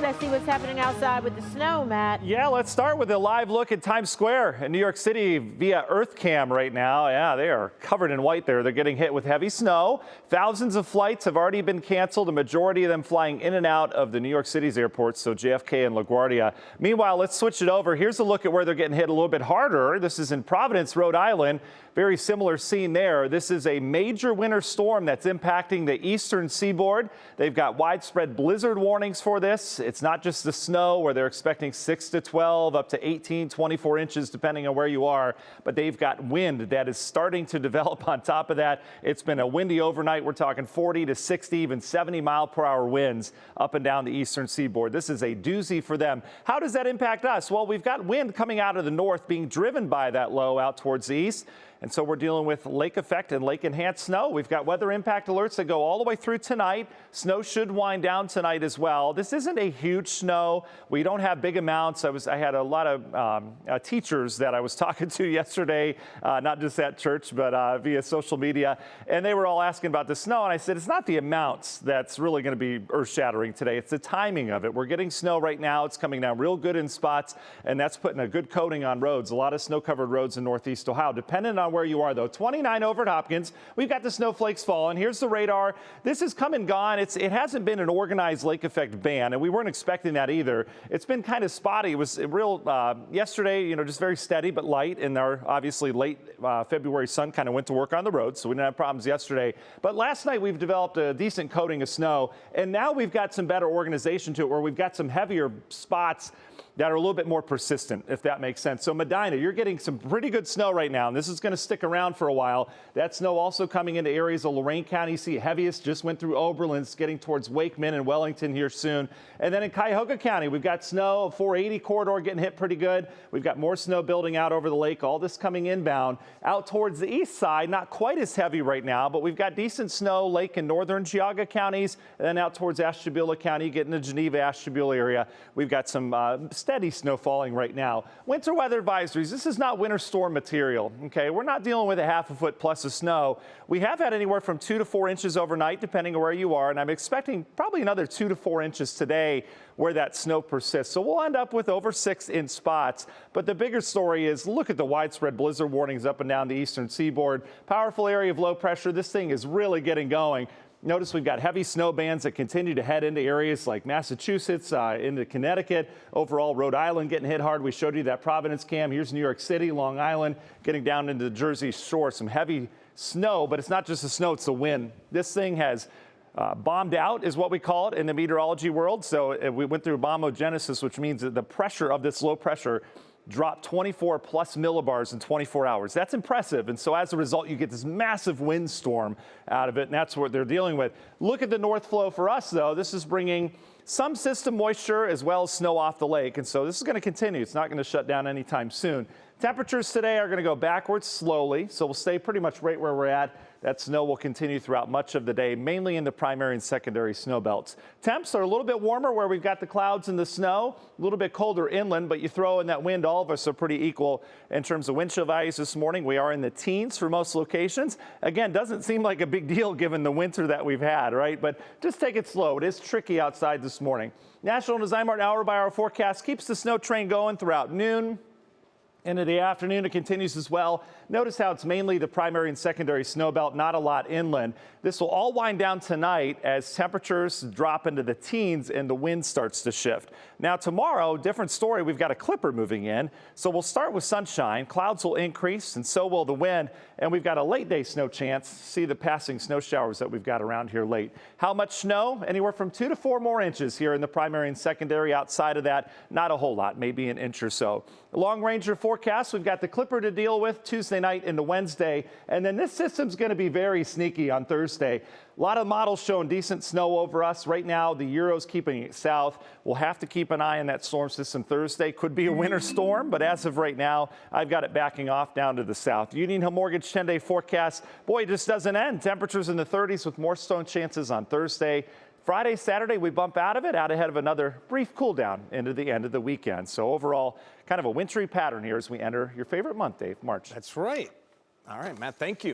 Let's see what's happening outside with the snow, Matt. Yeah, let's start with a live look at Times Square in New York City via EarthCam right now. Yeah, they are covered in white there. They're getting hit with heavy snow. Thousands of flights have already been canceled, the majority of them flying in and out of the New York City's airports, so JFK and LaGuardia. Meanwhile, let's switch it over. Here's a look at where they're getting hit a little bit harder. This is in Providence, Rhode Island. Very similar scene there. This is a major winter storm that's impacting the eastern seaboard. They've got widespread blizzard warnings for this. It's not just the snow where they're expecting 6 to 12, up to 18, 24 inches, depending on where you are. But they've got wind that is starting to develop on top of that. It's been a windy overnight. We're talking 40 to 60, even 70-mile-per-hour winds up and down the eastern seaboard. This is a doozy for them. How does that impact us? Well, we've got wind coming out of the north being driven by that low out towards the east. And so we're dealing with lake effect and lake enhanced snow. We've got weather impact alerts that go all the way through tonight. Snow should wind down tonight as well. This isn't a huge snow. We don't have big amounts. I had a lot of teachers that I was talking to yesterday, not just at church, but via social media. And they were all asking about the snow. And I said, it's not the amounts that's really going to be earth shattering today. It's the timing of it. We're getting snow right now. It's coming down real good in spots. And that's putting a good coating on roads. A lot of snow covered roads in Northeast Ohio, depending on where you are, though. 29 over at Hopkins. We've got the snowflakes falling. Here's the radar. This has come and gone. It hasn't been an organized lake effect ban, and we weren't expecting that either. It's been kind of spotty. It was real yesterday, just very steady but light, and our obviously late February sun kind of went to work on the roads, so we didn't have problems yesterday. But last night we've developed a decent coating of snow, and now we've got some better organization to it where we've got some heavier spots that are a little bit more persistent, if that makes sense. So Medina, you're getting some pretty good snow right now, and this is going to stick around for a while. That snow also coming into areas of Lorain County. You see heaviest just went through Oberlin. It's getting towards Wakeman and Wellington here soon. And then in Cuyahoga County, we've got snow, 480 corridor getting hit pretty good. We've got more snow building out over the lake, all this coming inbound. Out towards the east side, not quite as heavy right now, but we've got decent snow, lake in northern Geauga counties, and then out towards Ashtabula County, getting the Geneva, Ashtabula area. We've got some steady snow falling right now. Winter weather advisories. This is not winter storm material. Okay, we're not dealing with a half a foot plus of snow. We have had anywhere from 2 to 4 inches overnight, depending on where you are, and I'm expecting probably another 2 to 4 inches today where that snow persists. So we'll end up with over 6 in spots. But the bigger story is look at the widespread blizzard warnings up and down the eastern seaboard. Powerful area of low pressure. This thing is really getting going. Notice we've got heavy snow bands that continue to head into areas like Massachusetts, into Connecticut, overall Rhode Island getting hit hard. We showed you that Providence cam. Here's New York City, Long Island, getting down into the Jersey Shore. Some heavy snow, but it's not just the snow, it's the wind. This thing has bombed out is what we call it in the meteorology world. So we went through bombogenesis, which means that the pressure of this low pressure dropped 24 plus millibars in 24 hours. That's impressive. And so as a result, you get this massive windstorm out of it. And that's what they're dealing with. Look at the north flow for us, though. This is bringing some system moisture as well as snow off the lake. And so this is going to continue. It's not going to shut down anytime soon. Temperatures today are going to go backwards slowly. So we'll stay pretty much right where we're at. That snow will continue throughout much of the day, mainly in the primary and secondary snow belts. Temps are a little bit warmer where we've got the clouds and the snow, a little bit colder inland, but you throw in that wind, all of us are pretty equal in terms of wind chill values this morning. We are in the teens for most locations. Again, doesn't seem like a big deal given the winter that we've had, right? But just take it slow. It is tricky outside this morning. National Design Mart hour-by-hour forecast keeps the snow train going throughout noon. Into the afternoon, it continues as well. Notice how it's mainly the primary and secondary snow belt, not a lot inland. This will all wind down tonight as temperatures drop into the teens and the wind starts to shift. Now tomorrow, different story. We've got a clipper moving in. So we'll start with sunshine. Clouds will increase and so will the wind. And we've got a late day snow chance. See the passing snow showers that we've got around here late. How much snow? Anywhere from 2 to 4 more inches here in the primary and secondary. Outside of that, not a whole lot, maybe an inch or so. Long range forecast, we've got the clipper to deal with Tuesday night into Wednesday. And then this system's going to be very sneaky on Thursday. A lot of models showing decent snow over us. Right now, the Euro's keeping it south. We'll have to keep an eye on that storm system Thursday. Could be a winter storm, but as of right now, I've got it backing off down to the south. Union Hill Mortgage 10-day forecast. Boy, it just doesn't end. Temperatures in the 30s with more snow chances on Thursday. Friday, Saturday, we bump out of it, out ahead of another brief cool down into the end of the weekend. So overall, kind of a wintry pattern here as we enter your favorite month, Dave, March. That's right. All right, Matt, thank you.